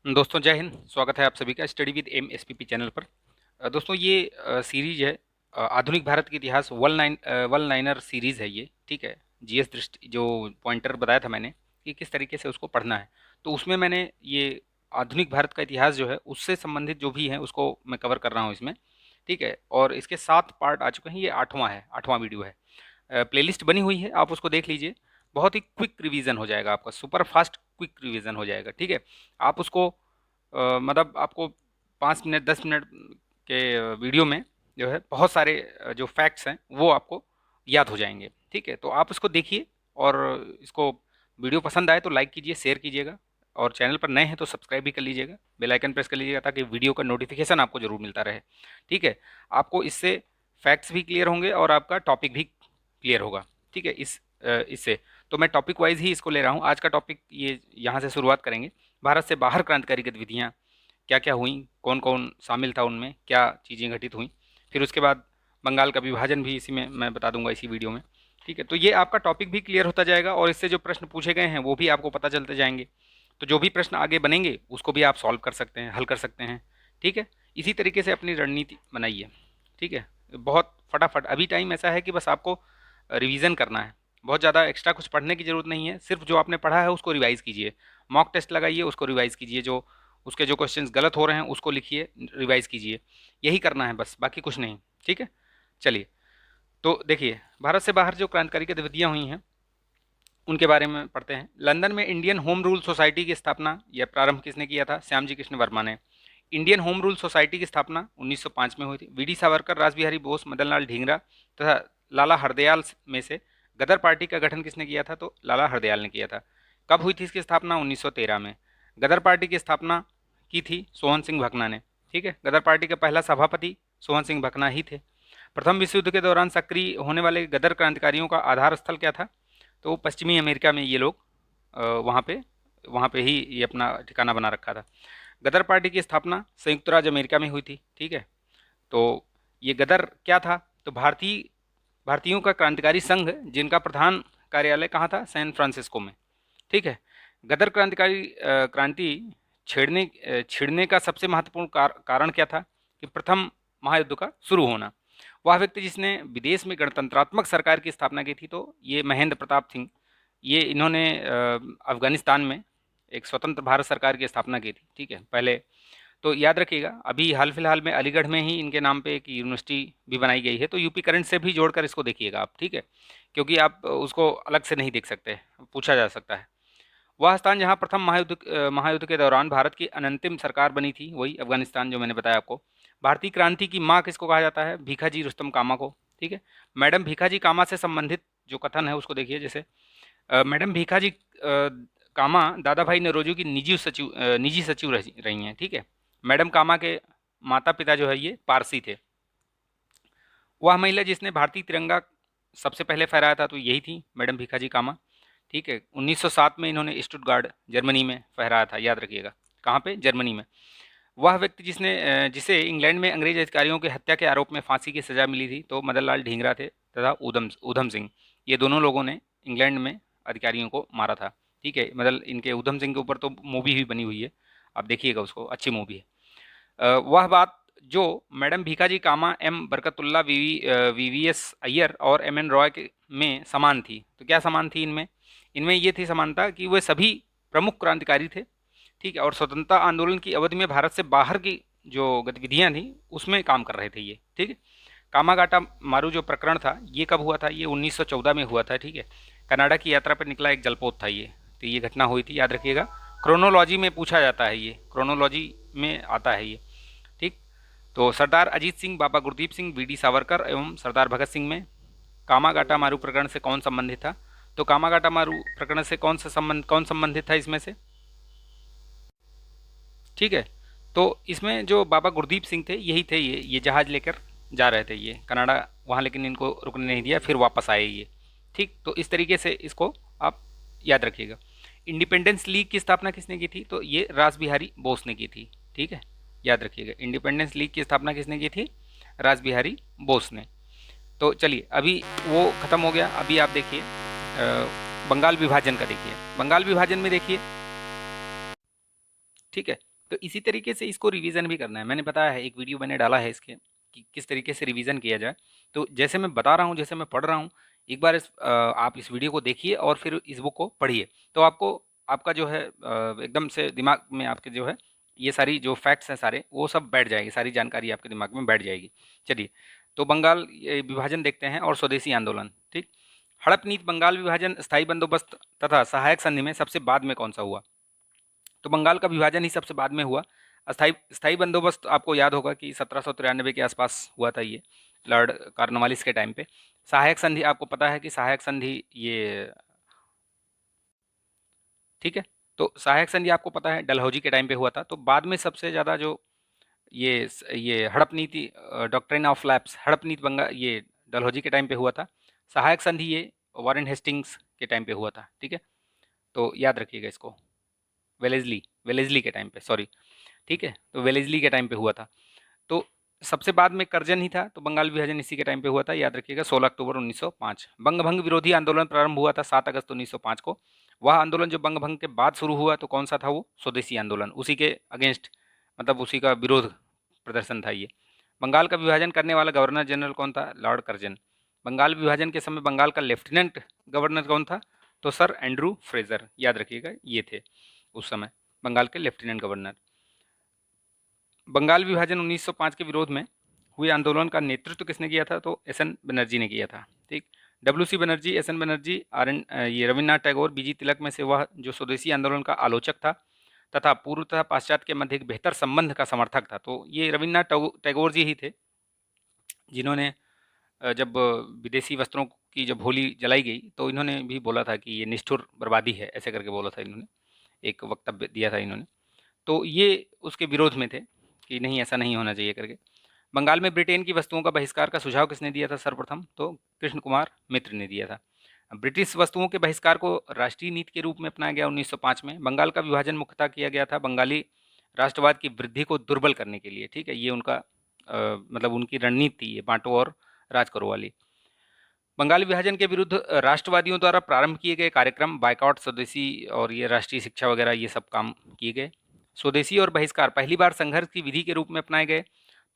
दोस्तों जय हिंद। स्वागत है आप सभी का study with M S P P channel पर। दोस्तों ये सीरीज है आधुनिक भारत के इतिहास वन लाइनर सीरीज है ये, ठीक है। जीएस दृष्टि जो पॉइंटर बताया था मैंने कि किस तरीके से उसको पढ़ना है, तो उसमें मैंने ये आधुनिक भारत का इतिहास जो है उससे संबंधित जो भी है उसको मैं कवर कर रहा हूँ इसमें, ठीक है। और इसके 7 पार्ट आ चुके हैं, ये आठवां है, आठवां वीडियो है। प्लेलिस्ट बनी हुई है, आप उसको देख लीजिए। बहुत ही क्विक रिवीजन हो जाएगा आपका, सुपर फास्ट क्विक रिवीजन हो जाएगा, ठीक है। आप उसको मतलब आपको 5 मिनट 10 मिनट के वीडियो में जो है बहुत सारे जो फैक्ट्स हैं वो आपको याद हो जाएंगे, ठीक है। तो आप उसको देखिए और इसको वीडियो पसंद आए तो लाइक कीजिए, शेयर कीजिएगा, और चैनल पर नए हैं तो सब्सक्राइब भी कर लीजिएगा, बेल आइकन प्रेस कर लीजिएगा ताकि वीडियो का नोटिफिकेशन आपको जरूर मिलता रहे, ठीक है। आपको इससे फैक्ट्स भी क्लियर होंगे और आपका टॉपिक भी क्लियर होगा, ठीक है। इससे तो मैं टॉपिक वाइज ही इसको ले रहा हूँ। आज का टॉपिक ये यहाँ से शुरुआत करेंगे। भारत से बाहर क्रांतिकारी गतिविधियाँ क्या क्या हुई, कौन कौन शामिल था उनमें, क्या चीज़ें घटित हुई। फिर उसके बाद बंगाल का विभाजन भी इसी में मैं बता दूंगा, इसी वीडियो में, ठीक है। तो ये आपका टॉपिक भी क्लियर होता जाएगा और इससे जो प्रश्न पूछे गए हैं वो भी आपको पता चलते जाएंगे। तो जो भी प्रश्न आगे बनेंगे उसको भी आप सॉल्व कर सकते हैं, हल कर सकते हैं, ठीक है। इसी तरीके से अपनी रणनीति बनाइए, ठीक है। बहुत फटाफट अभी टाइम ऐसा है कि बस आपको रिवीजन करना है, बहुत ज़्यादा एक्स्ट्रा कुछ पढ़ने की ज़रूरत नहीं है। सिर्फ जो आपने पढ़ा है उसको रिवाइज़ कीजिए, मॉक टेस्ट लगाइए, उसको रिवाइज़ कीजिए, जो उसके जो क्वेश्चंस गलत हो रहे हैं उसको लिखिए, रिवाइज़ कीजिए। यही करना है बस, बाकी कुछ नहीं, ठीक है। चलिए, तो देखिए भारत से बाहर जो क्रांतिकारी गतिविधियाँ हुई हैं उनके बारे में पढ़ते हैं। लंदन में इंडियन होम रूल सोसाइटी की स्थापना या प्रारंभ किसने किया था? श्यामजी कृष्ण वर्मा ने। इंडियन होम रूल सोसाइटी की स्थापना 1905 में हुई थी। वी डी सावरकर, रासबिहारी बोस, मदन लाल ढींगरा तथा लाला हरदयाल में से गदर पार्टी का गठन किसने किया था? तो लाला हरदयाल ने किया था। कब हुई थी इसकी स्थापना? 1913 में। गदर पार्टी की स्थापना की थी सोहन सिंह भकना ने, ठीक है। गदर पार्टी का पहला सभापति सोहन सिंह भकना ही थे। प्रथम विश्व युद्ध के दौरान सक्रिय होने वाले गदर क्रांतिकारियों का आधार स्थल क्या था? तो पश्चिमी अमेरिका में ये लोग वहाँ पे ही ये अपना ठिकाना बना रखा था। गदर पार्टी की स्थापना संयुक्त राज्य अमेरिका में हुई थी, ठीक है। तो ये गदर क्या था? तो भारतीयों का क्रांतिकारी संघ, जिनका प्रधान कार्यालय कहाँ था? सैन फ्रांसिस्को में, ठीक है। गदर क्रांति छिड़ने का सबसे महत्वपूर्ण कारण क्या था? कि प्रथम महायुद्ध का शुरू होना। वह व्यक्ति जिसने विदेश में गणतंत्रात्मक सरकार की स्थापना की थी, तो ये महेंद्र प्रताप सिंह, ये इन्होंने अफगानिस्तान में एक स्वतंत्र भारत सरकार की स्थापना की थी, ठीक है, पहले। तो याद रखिएगा, अभी हाल फिलहाल में अलीगढ़ में ही इनके नाम पे एक यूनिवर्सिटी भी बनाई गई है, तो यूपी करंट से भी जोड़कर इसको देखिएगा आप, ठीक है, क्योंकि आप उसको अलग से नहीं देख सकते, पूछा जा सकता है। वह स्थान जहाँ प्रथम महायुद्ध के दौरान भारत की अनंतिम सरकार बनी थी, वही अफगानिस्तान जो मैंने बताया आपको। भारतीय क्रांति की माँ किसको कहा जाता है? भीखाजी रुस्तम कामा को, ठीक है। मैडम भीखाजी कामा से संबंधित जो कथन है उसको देखिए। जैसे मैडम भीखाजी कामा दादा भाई नौरोजी की निजी सचिव रही हैं, ठीक है। मैडम कामा के माता पिता जो है ये पारसी थे। वह महिला जिसने भारतीय तिरंगा सबसे पहले फहराया था, तो यही थी मैडम भीखाजी कामा, ठीक है। 1907 में इन्होंने स्टुटगार्ड जर्मनी में फहराया था, याद रखिएगा। कहाँ पे? जर्मनी में। वह व्यक्ति जिसे इंग्लैंड में अंग्रेज अधिकारियों की हत्या के आरोप में फांसी की सजा मिली थी, तो मदन लाल ढींगरा थे तथा ऊधम सिंह। ये दोनों लोगों ने इंग्लैंड में अधिकारियों को मारा था, ठीक है। मतलब इनके ऊधम सिंह के ऊपर तो मूवी भी बनी हुई है, आप देखिएगा उसको, अच्छी मूवी है। वह बात जो मैडम भीखाजी कामा, एम बरकतुल्ला, वीवीएस अय्यर और एम एन रॉय में समान थी। तो क्या समान थी इनमें? इनमें ये थी समानता कि वे सभी प्रमुख क्रांतिकारी थे, ठीक है, और स्वतंत्रता आंदोलन की अवधि में भारत से बाहर की जो गतिविधियां थी उसमें काम कर रहे थे ये, ठीक है। कामागाटा मारू जो प्रकरण था ये कब हुआ था? ये 1914 में हुआ था, ठीक है। कनाडा की यात्रा पर निकला एक जलपोत था ये, तो ये घटना हुई थी, याद रखिएगा। क्रोनोलॉजी में पूछा जाता है, ये क्रोनोलॉजी में आता है ये, ठीक। तो सरदार अजीत सिंह, बाबा गुरदीप सिंह, वीडी सावरकर एवं सरदार भगत सिंह में कामागाटा मारू प्रकरण से कौन संबंधित था? तो कामागाटा मारू प्रकरण से कौन संबंधित था इसमें से? ठीक है। तो इसमें जो बाबा गुरदीप सिंह थे यही थे, ये जहाज़ लेकर जा रहे थे ये कनाडा वहाँ, लेकिन इनको रुकने नहीं दिया, फिर वापस आए ये, ठीक। तो इस तरीके से इसको आप याद रखिएगा। इंडिपेंडेंस लीग की स्थापना किसने की थी? तो ये रास बिहारी बोस ने की थी, ठीक है, याद रखिएगा। इंडिपेंडेंस लीग की स्थापना किसने की थी? रास बिहारी बोस ने। तो चलिए, अभी वो खत्म हो गया। अभी आप देखिए बंगाल विभाजन का देखिए। बंगाल विभाजन में देखिए, ठीक है, तो इसी तरीके से इसको रिवीजन भी करना है। मैंने बताया है, एक वीडियो मैंने डाला है इसके कि किस तरीके से रिवीजन किया जाए। तो जैसे मैं बता रहा हूँ, जैसे मैं पढ़ रहा हूँ, एक बार आप इस वीडियो को देखिए और फिर इस बुक को पढ़िए, तो आपको आपका जो है एकदम से दिमाग में आपके जो है ये सारी जो फैक्ट्स हैं सारे, वो सब बैठ जाएगी, सारी जानकारी आपके दिमाग में बैठ जाएगी। चलिए, तो बंगाल ये विभाजन देखते हैं और स्वदेशी आंदोलन। ठीक, हड़प नीति, बंगाल विभाजन, स्थायी बंदोबस्त तथा सहायक संधि में सबसे बाद में कौन सा हुआ? तो बंगाल का विभाजन ही सबसे बाद में हुआ। स्थायी स्थायी बंदोबस्त आपको याद होगा कि 1793 के आसपास हुआ था ये, लॉर्ड कॉर्नवालिस के टाइम पे। सहायक संधि आपको पता है कि सहायक संधि ये, ठीक है, तो सहायक संधि आपको पता है डलहौजी के टाइम पे हुआ था। तो बाद में सबसे ज़्यादा जो ये हड़प नीति, डॉक्ट्रिन ऑफ लैप्स, हड़प नीति बंगा ये डलहौजी के टाइम पे हुआ था। सहायक संधि ये वॉरेन हेस्टिंग्स के टाइम पे हुआ था। ठीक है, तो याद रखिएगा इसको, वेलेजली वेलेजली के टाइम पे, सॉरी। ठीक है, तो वेलेजली के टाइम पे हुआ था। तो सबसे बाद में करजन ही था, तो बंगाल विभाजन इसी के टाइम पे हुआ था, याद रखिएगा, 16 अक्टूबर 1905। बंग भंग विरोधी आंदोलन प्रारंभ हुआ था 7 अगस्त 1905 को। वह आंदोलन जो बंग भंग के बाद शुरू हुआ, तो कौन सा था वो? स्वदेशी आंदोलन, उसी के अगेंस्ट, मतलब उसी का विरोध प्रदर्शन था ये। बंगाल का विभाजन करने वाला गवर्नर जनरल कौन था? Lord Curzon. बंगाल विभाजन के समय बंगाल का लेफ्टिनेंट गवर्नर कौन था? तो सर एंड्रू फ्रेजर, याद रखिएगा, ये थे उस समय बंगाल के लेफ्टिनेंट गवर्नर। बंगाल विभाजन 1905 के विरोध में हुए आंदोलन का नेतृत्व किसने किया था? तो एस एन बनर्जी ने किया था। ठीक, W C Banerjee, S N Banerjee, R N ये रविन्द्रनाथ टैगोर, बीजी तिलक में से वह जो स्वदेशी आंदोलन का आलोचक था तथा पूर्व तथा पाश्चात्य के मध्य एक बेहतर संबंध का समर्थक था। तो ये रविन्द्रनाथ टैगोर जी ही थे जिन्होंने जब विदेशी वस्त्रों की जब होली जलाई गई, तो इन्होंने भी बोला था कि ये निष्ठुर बर्बादी है, ऐसे करके बोला था इन्होंने, एक वक्तव्य दिया था इन्होंने। तो ये उसके विरोध में थे कि नहीं, ऐसा नहीं होना चाहिए करके। बंगाल में ब्रिटेन की वस्तुओं का बहिष्कार का सुझाव किसने दिया था सर्वप्रथम? तो कृष्ण कुमार मित्र ने दिया था। ब्रिटिश वस्तुओं के बहिष्कार को राष्ट्रीय नीति के रूप में अपनाया गया 1905 में। बंगाल का विभाजन मुख्यतः किया गया था बंगाली राष्ट्रवाद की वृद्धि को दुर्बल करने के लिए। ठीक है, ये उनका मतलब उनकी रणनीति थी, ये बांटो और राज करो वाली। बंगाल विभाजन के विरुद्ध राष्ट्रवादियों द्वारा प्रारंभ किए गए कार्यक्रम, बायकॉट, स्वदेशी और ये राष्ट्रीय शिक्षा वगैरह, ये सब काम किए गए। स्वदेशी और बहिष्कार पहली बार संघर्ष की विधि के रूप में अपनाए गए,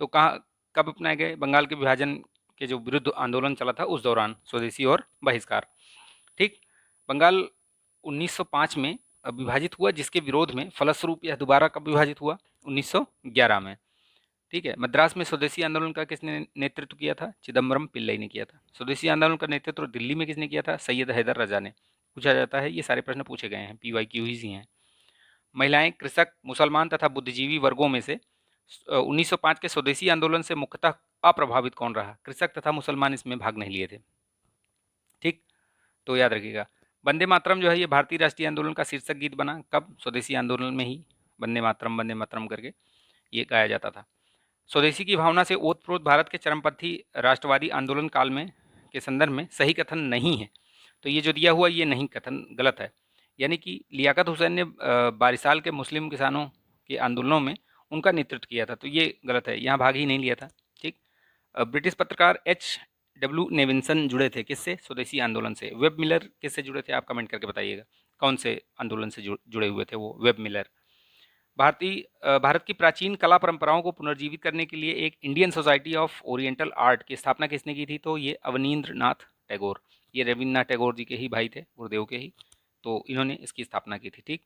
तो कहाँ कब अपनाए गए? बंगाल के विभाजन के जो विरुद्ध आंदोलन चला था उस दौरान स्वदेशी और बहिष्कार। ठीक, बंगाल 1905 में विभाजित हुआ, जिसके विरोध में फलस्वरूप यह दोबारा कब विभाजित हुआ? 1911 में। ठीक है, मद्रास में स्वदेशी आंदोलन का किसने नेतृत्व किया था? चिदम्बरम पिल्लई ने किया था। स्वदेशी आंदोलन का नेतृत्व दिल्ली में किसने किया था? सैयद हैदर रजा ने। पूछा जाता है, ये सारे प्रश्न पूछे गए हैं, PYQ ही हैं। महिलाएं, कृषक, मुसलमान तथा बुद्धिजीवी वर्गों में से 1905 के स्वदेशी आंदोलन से मुख्यतः अप्रभावित कौन रहा? कृषक तथा मुसलमान इसमें भाग नहीं लिए थे। ठीक, तो याद रखिएगा, वंदे मातरम जो है ये भारतीय राष्ट्रीय आंदोलन का शीर्षक गीत बना कब? स्वदेशी आंदोलन में ही वंदे मातरम करके ये गाया जाता था। स्वदेशी की भावना से ओतप्रोत भारत के चरमपंथी राष्ट्रवादी आंदोलन काल में के संदर्भ में सही कथन नहीं है। तो ये जो दिया हुआ ये नहीं कथन गलत है, यानी कि लियाकत हुसैन ने बारिसाल के मुस्लिम किसानों के आंदोलनों में उनका नेतृत्व किया था, तो ये गलत है, यहाँ भाग ही नहीं लिया था। ठीक, ब्रिटिश पत्रकार HW नेविंसन जुड़े थे किससे? स्वदेशी आंदोलन से। वेब मिलर किससे जुड़े थे? आप कमेंट करके बताइएगा, कौन से आंदोलन से जुड़े हुए थे वो वेब मिलर। भारत की प्राचीन कला परंपराओं को पुनर्जीवित करने के लिए एक Indian society of oriental art की स्थापना किसने की थी? तो ये अवनींद्र नाथ टैगोर, ये रविन्द्रनाथ टैगोर जी के ही भाई थे, गुरुदेव के ही, तो इन्होंने इसकी स्थापना की थी। ठीक,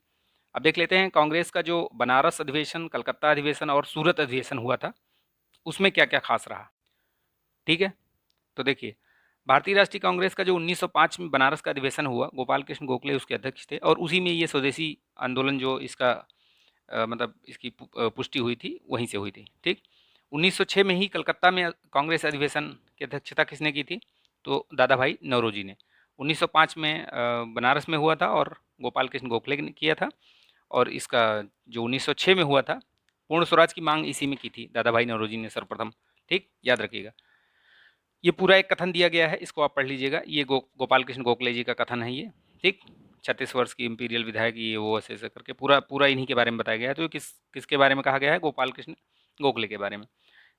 अब देख लेते हैं कांग्रेस का जो बनारस अधिवेशन, कलकत्ता अधिवेशन और सूरत अधिवेशन हुआ था, उसमें क्या क्या खास रहा। ठीक है, तो देखिए, भारतीय राष्ट्रीय कांग्रेस का जो 1905 में बनारस का अधिवेशन हुआ, गोपाल कृष्ण गोखले उसके अध्यक्ष थे, और उसी में ये स्वदेशी आंदोलन जो इसका मतलब इसकी पुष्टि हुई थी, वहीं से हुई थी। ठीक, 1906 में ही कलकत्ता में कांग्रेस अधिवेशन की अध्यक्षता किसने की थी? तो दादा भाई नौरोजी ने। 1905 में बनारस में हुआ था और गोपाल कृष्ण गोखले ने किया था, और इसका जो 1906 में हुआ था, पूर्ण स्वराज की मांग इसी में की थी दादा भाई नौरोजी ने सर्वप्रथम। ठीक, याद रखिएगा, ये पूरा एक कथन दिया गया है, इसको आप पढ़ लीजिएगा, ये गोपाल कृष्ण गोखले जी का कथन है ये। ठीक, 36 वर्ष की इंपीरियल विधायक, ये वो ऐसे ऐसे करके पूरा पूरा इन्हीं के बारे में बताया गया है। तो किसके बारे में कहा गया है? गोपाल कृष्ण गोखले के बारे में।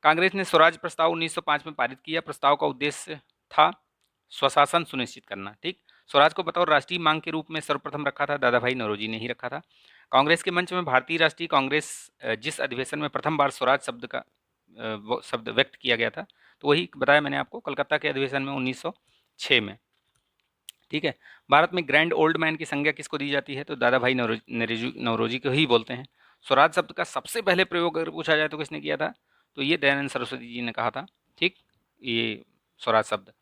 कांग्रेस ने स्वराज प्रस्ताव 1905 में पारित किया। प्रस्ताव का उद्देश्य था स्वशासन सुनिश्चित करना। ठीक, स्वराज को बतौर राष्ट्रीय मांग के रूप में सर्वप्रथम रखा था दादा भाई नौरोजी ने ही रखा था। कांग्रेस के मंच में भारतीय राष्ट्रीय कांग्रेस जिस अधिवेशन में प्रथम बार स्वराज शब्द का वो शब्द व्यक्त किया गया था, तो वही बताया मैंने आपको, कलकत्ता के अधिवेशन में 1906 में। ठीक है। भारत में ग्रैंड ओल्ड मैन की संज्ञा किसको दी जाती है, तो दादा भाई नौरोजी को ही बोलते हैं। स्वराज शब्द का सबसे पहले प्रयोग अगर पूछा जाए तो किसने किया था, तो ये दयानंद सरस्वती जी ने कहा था। ठीक, ये स्वराज शब्द।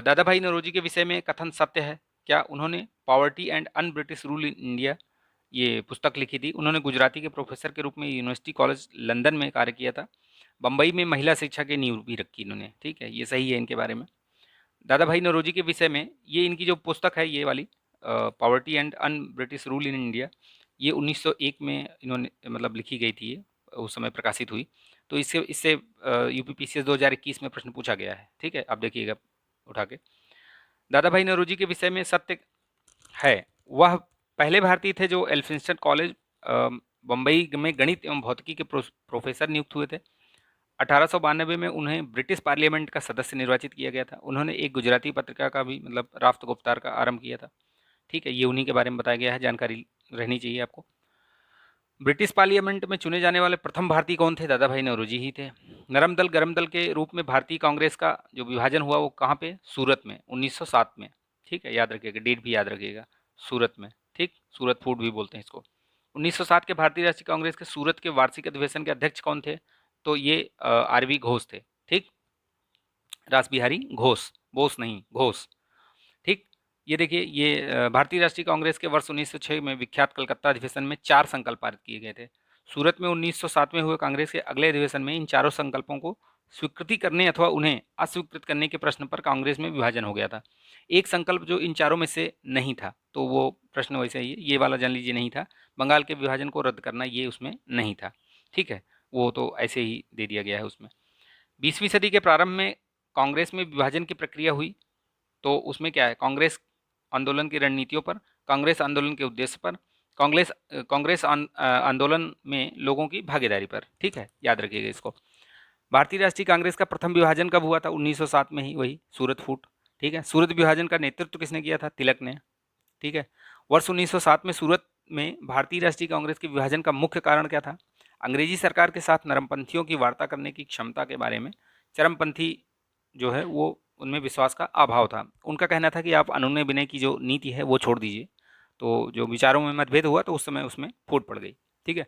दादा भाई नौरोजी के विषय में कथन सत्य है क्या, उन्होंने poverty and un British rule in India ये पुस्तक लिखी थी। उन्होंने गुजराती के प्रोफेसर के रूप में यूनिवर्सिटी कॉलेज लंदन में कार्य किया था। बम्बई में महिला शिक्षा की नींव भी रखी इन्होंने। ठीक है, ये सही है इनके बारे में। दादा भाई नौरोजी के विषय में ये इनकी जो पुस्तक है, ये वाली poverty and un British rule in India, ये 1901 में इन्होंने मतलब लिखी गई थी, ये उस समय प्रकाशित हुई। तो इससे इससे यूपीपीसीएस 2021 में प्रश्न पूछा गया है। ठीक है, आप देखिएगा उठा के। दादा भाई नौरोजी के विषय में सत्य है, वह पहले भारतीय थे जो एल्फिंस्टन कॉलेज बम्बई में गणित एवं भौतिकी के प्रोफेसर नियुक्त हुए थे। 1892 में उन्हें ब्रिटिश पार्लियामेंट का सदस्य निर्वाचित किया गया था। उन्होंने एक गुजराती पत्रिका का भी मतलब राफ्त गुप्तार का आरंभ किया था। ठीक है, ये उन्हीं के बारे में बताया गया है, जानकारी रहनी चाहिए आपको। ब्रिटिश पार्लियामेंट में चुने जाने वाले प्रथम भारतीय कौन थे, दादा भाई नौरोजी ही थे। नरम दल गरम दल के रूप में भारतीय कांग्रेस का जो विभाजन हुआ वो कहाँ पे, सूरत में 1907 में। ठीक है, याद रखिएगा, डेट भी याद रखिएगा, सूरत में। ठीक, सूरत फूड भी बोलते हैं इसको। 1907 के भारतीय राष्ट्रीय कांग्रेस के सूरत के वार्षिक अधिवेशन के अध्यक्ष कौन थे, तो ये आरवी घोष थे। ठीक, रास बिहारी घोष, बोस नहीं, घोष। ठीक, ये देखिए, ये भारतीय राष्ट्रीय कांग्रेस के वर्ष 1906 में विख्यात कलकत्ता अधिवेशन में 4 संकल्प पारित किए गए थे। सूरत में 1907 में हुए कांग्रेस के अगले अधिवेशन में इन चारों संकल्पों को स्वीकृति करने अथवा उन्हें अस्वीकृत करने के प्रश्न पर कांग्रेस में विभाजन हो गया था। एक संकल्प जो इन चारों में से नहीं था, तो वो प्रश्न वैसे ही है, ये वाला जान लीजिए नहीं था। बंगाल के विभाजन को रद्द करना, ये उसमें नहीं था। ठीक है, वो तो ऐसे ही दे दिया गया है उसमें। 20वीं सदी के प्रारंभ में कांग्रेस में विभाजन की प्रक्रिया हुई, तो उसमें क्या है, कांग्रेस आंदोलन की रणनीतियों पर, कांग्रेस आंदोलन के उद्देश्य पर, आंदोलन में लोगों की भागीदारी पर। ठीक है, याद रखिएगा इसको। भारतीय राष्ट्रीय कांग्रेस का प्रथम विभाजन कब हुआ था, 1907 में ही, वही सूरत फूट। ठीक है, सूरत विभाजन का नेतृत्व किसने किया था, तिलक ने। ठीक है, वर्ष 1907 में सूरत में भारतीय राष्ट्रीय कांग्रेस के विभाजन का मुख्य कारण क्या था, अंग्रेजी सरकार के साथ नरमपंथियों की वार्ता करने की क्षमता के बारे में। चरमपंथी जो है वो, उनमें विश्वास का अभाव था। उनका कहना था कि आप अनुनय विनय की जो नीति है वो छोड़ दीजिए। तो जो विचारों में मतभेद हुआ तो उस समय उसमें फूट पड़ गई। ठीक है,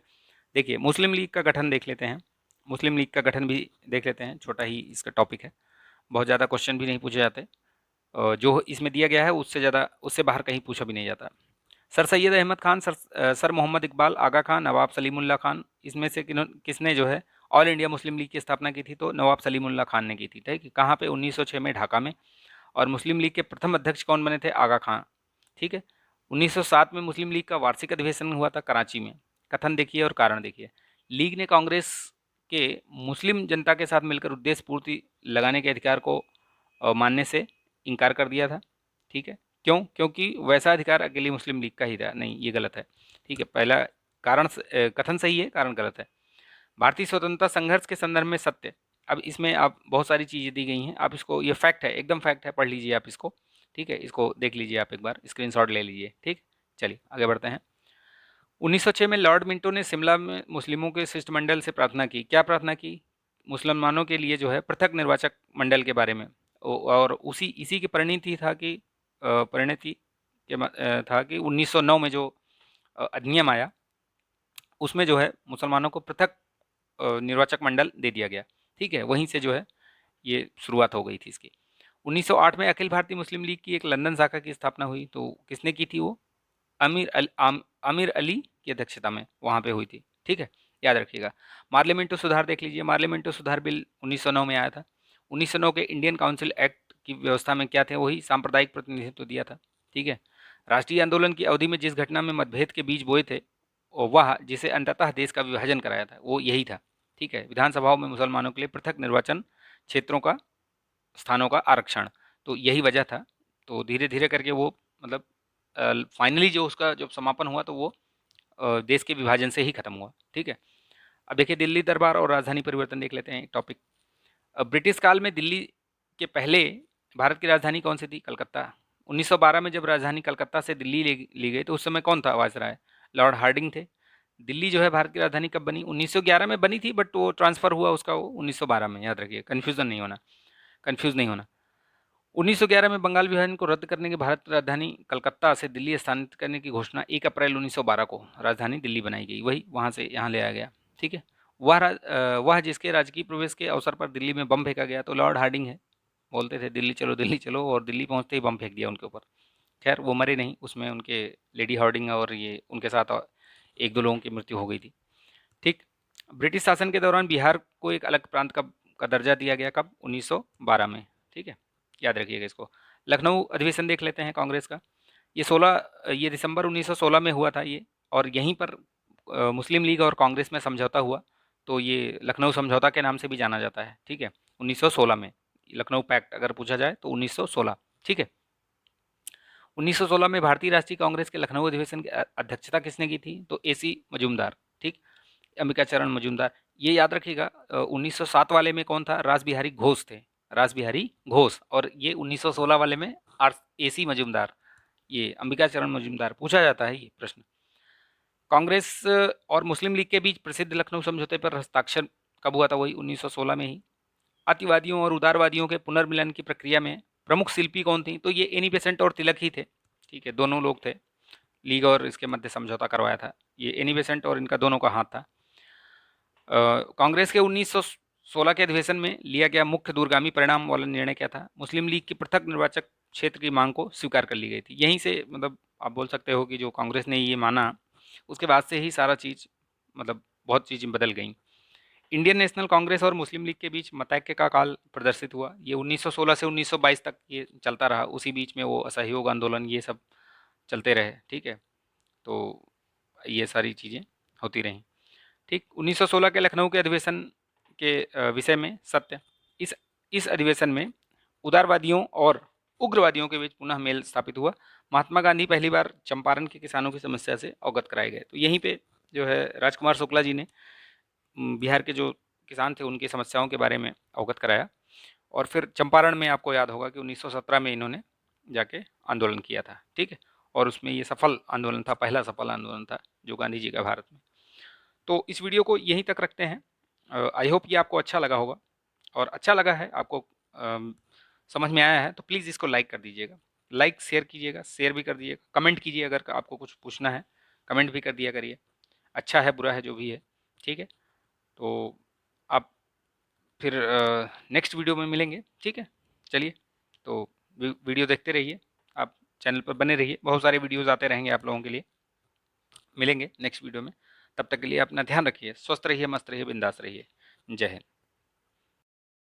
देखिए मुस्लिम लीग का गठन देख लेते हैं। मुस्लिम लीग का गठन भी देख लेते हैं, छोटा ही इसका टॉपिक है, बहुत ज़्यादा क्वेश्चन भी नहीं पूछे जाते। जो इसमें दिया गया है उससे ज़्यादा, उससे बाहर कहीं पूछा भी नहीं जाता। सर सैयद अहमद खान, सर मोहम्मद इकबाल, आगा खान, नवाब सलीमुल्लाह खान, इसमें से किसने जो है ऑल इंडिया मुस्लिम लीग की स्थापना की थी, तो नवाब सलीमुल्लाह खान ने की थी। ठीक है, कहाँ पे, 1906 में ढाका में। और मुस्लिम लीग के प्रथम अध्यक्ष कौन बने थे, आगा खान। ठीक है, 1907 में मुस्लिम लीग का वार्षिक अधिवेशन हुआ था कराची में। कथन देखिए और कारण देखिए। लीग ने कांग्रेस के मुस्लिम जनता के साथ मिलकर उद्देश्य पूर्ति लगाने के अधिकार को मानने से इनकार कर दिया था। ठीक है, क्यों, क्योंकि वैसा अधिकार अकेली मुस्लिम लीग का ही था। नहीं, ये गलत है। ठीक है, पहला कारण कथन सही है, कारण गलत है। भारतीय स्वतंत्रता संघर्ष के संदर्भ में सत्य, अब इसमें आप बहुत सारी चीज़ें दी गई हैं, आप इसको, ये फैक्ट है, एकदम फैक्ट है, पढ़ लीजिए आप इसको। ठीक है, इसको देख लीजिए आप एक बार, स्क्रीनशॉट ले लीजिए। ठीक, चलिए आगे बढ़ते हैं। 1906 में लॉर्ड मिंटो ने शिमला में मुस्लिमों के शिष्टमंडल से प्रार्थना की। क्या प्रार्थना की, मुसलमानों के लिए जो है पृथक निर्वाचक मंडल के बारे में। और उसी इसी की परिणति था कि परिणति के था कि 1909 में जो अधिनियम आया, उसमें जो है मुसलमानों को पृथक निर्वाचक मंडल दे दिया गया। ठीक है, वहीं से जो है ये शुरुआत हो गई थी इसकी। 1908 में अखिल भारतीय मुस्लिम लीग की एक लंदन शाखा की स्थापना हुई, तो किसने की थी वो, आमिर अली की अध्यक्षता में वहाँ पे हुई थी। ठीक है, याद रखिएगा। मार्लियामेंटो सुधार देख लीजिए। मार्लियामेंटो सुधार बिल 1909 में आया था। 1909 के इंडियन काउंसिल एक्ट की व्यवस्था में क्या थे, वही सांप्रदायिक प्रतिनिधित्व दिया था। ठीक है, राष्ट्रीय आंदोलन की अवधि में जिस घटना में मतभेद के बीज बोए थे, और वह जिसे अंततः देश का विभाजन कराया था, वो यही था। ठीक है, विधानसभाओं में मुसलमानों के लिए पृथक निर्वाचन क्षेत्रों का, स्थानों का आरक्षण, तो यही वजह था। तो धीरे धीरे करके वो मतलब फाइनली जो उसका जब समापन हुआ तो वो देश के विभाजन से ही खत्म हुआ। ठीक है, अब देखिए दिल्ली दरबार और राजधानी परिवर्तन देख लेते हैं टॉपिक। ब्रिटिश काल में दिल्ली के पहले भारत की राजधानी कौन सी थी, कलकत्ता। 1912 में जब राजधानी कलकत्ता से दिल्ली ली गई तो उस समय कौन था वायसराय, लॉर्ड हार्डिंग थे। दिल्ली जो है भारत की राजधानी कब बनी? 1911 में बनी थी, बट वो ट्रांसफ़र हुआ उसका वो 1912 में, याद रखिए, कन्फ्यूज़ नहीं होना। 1911 में बंगाल विभाजन को रद्द करने के भारत की राजधानी कलकत्ता से दिल्ली स्थानांतरित करने की घोषणा 1 अप्रैल 1912 को राजधानी दिल्ली बनाई गई, वही वहाँ से यहाँ ले आया गया। ठीक है। वह जिसके राजकीय प्रवेश के अवसर पर दिल्ली में बम फेंका गया, तो लॉर्ड हार्डिंग है। बोलते थे दिल्ली चलो, और दिल्ली पहुँचते ही बम फेंक दिया उनके ऊपर। खैर वो मरे नहीं, उसमें उनके लेडी हार्डिंग और ये उनके साथ एक दो लोगों की मृत्यु हो गई थी। ठीक। ब्रिटिश शासन के दौरान बिहार को एक अलग प्रांत का दर्जा दिया गया, कब? 1912 में। ठीक है, याद रखिएगा इसको। लखनऊ अधिवेशन देख लेते हैं कांग्रेस का। ये दिसंबर 1916 में हुआ था ये, और यहीं पर मुस्लिम लीग और कांग्रेस में समझौता हुआ, तो ये लखनऊ समझौता के नाम से भी जाना जाता है। ठीक है, 1916 में लखनऊ पैक्ट अगर पूछा जाए तो 1916। ठीक है। 1916 में भारतीय राष्ट्रीय कांग्रेस के लखनऊ अधिवेशन की अध्यक्षता किसने की थी? तो एसी मजूमदार। ठीक, अंबिका चरण मजूमदार। ये याद रखिएगा। 1907 वाले में कौन था? रास बिहारी घोष थे, रास बिहारी घोष। और ये 1916 वाले में एसी मजूमदार, ये अंबिका चरण मजूमदार। पूछा जाता है ये प्रश्न। कांग्रेस और मुस्लिम लीग के बीच प्रसिद्ध लखनऊ समझौते पर हस्ताक्षर कब हुआ था? वही 1916 में ही। अतिवादियों और उदारवादियों के पुनर्मिलन की प्रक्रिया में प्रमुख शिल्पी कौन थी? तो ये एनी बेसेंट और तिलक ही थे। ठीक है, दोनों लोग थे। लीग और इसके मध्य समझौता करवाया था, ये एनी बेसेंट और इनका दोनों का हाथ था। कांग्रेस के 1916 के अधिवेशन में लिया गया मुख्य दूरगामी परिणाम वाला निर्णय क्या था? मुस्लिम लीग की पृथक निर्वाचक क्षेत्र की मांग को स्वीकार कर ली गई थी। यहीं से मतलब आप बोल सकते हो कि जो कांग्रेस ने ये माना, उसके बाद से ही सारा चीज़, मतलब बहुत चीज़ें बदल गई। इंडियन नेशनल कांग्रेस और मुस्लिम लीग के बीच मतैक्य का काल प्रदर्शित हुआ। ये 1916 से 1922 तक ये चलता रहा। उसी बीच में वो असहयोग आंदोलन ये सब चलते रहे। ठीक है, तो ये सारी चीज़ें होती रहीं। ठीक। 1916 के लखनऊ के अधिवेशन के विषय में सत्य। इस इस अधिवेशन में उदारवादियों और उग्रवादियों के बीच पुनः मेल स्थापित हुआ। महात्मा गांधी पहली बार चंपारण के किसानों की समस्या से अवगत कराए गए। तो यहीं पे जो है राजकुमार शुक्ला जी ने बिहार के जो किसान थे उनकी समस्याओं के बारे में अवगत कराया। और फिर चंपारण में आपको याद होगा कि 1917 में इन्होंने जाके आंदोलन किया था। ठीक है, और उसमें ये सफल आंदोलन था, पहला सफल आंदोलन था जो गांधी जी का भारत में। तो इस वीडियो को यहीं तक रखते हैं। आई होप ये आपको अच्छा लगा होगा, और अच्छा लगा है आपको, समझ में आया है, तो प्लीज़ इसको लाइक कर दीजिएगा। लाइक शेयर कीजिएगा, शेयर भी कर दीजिएगा, कमेंट कीजिए अगर आपको कुछ पूछना है, कमेंट भी कर दिया करिए। अच्छा है बुरा है जो भी है। ठीक है, तो आप फिर नेक्स्ट वीडियो में मिलेंगे। ठीक है, चलिए, तो वीडियो देखते रहिए, आप चैनल पर बने रहिए, बहुत सारे वीडियोज़ आते रहेंगे आप लोगों के लिए। मिलेंगे नेक्स्ट वीडियो में, तब तक के लिए अपना ध्यान रखिए, स्वस्थ रहिए, मस्त रहिए, बिंदास रहिए। जय हिंद।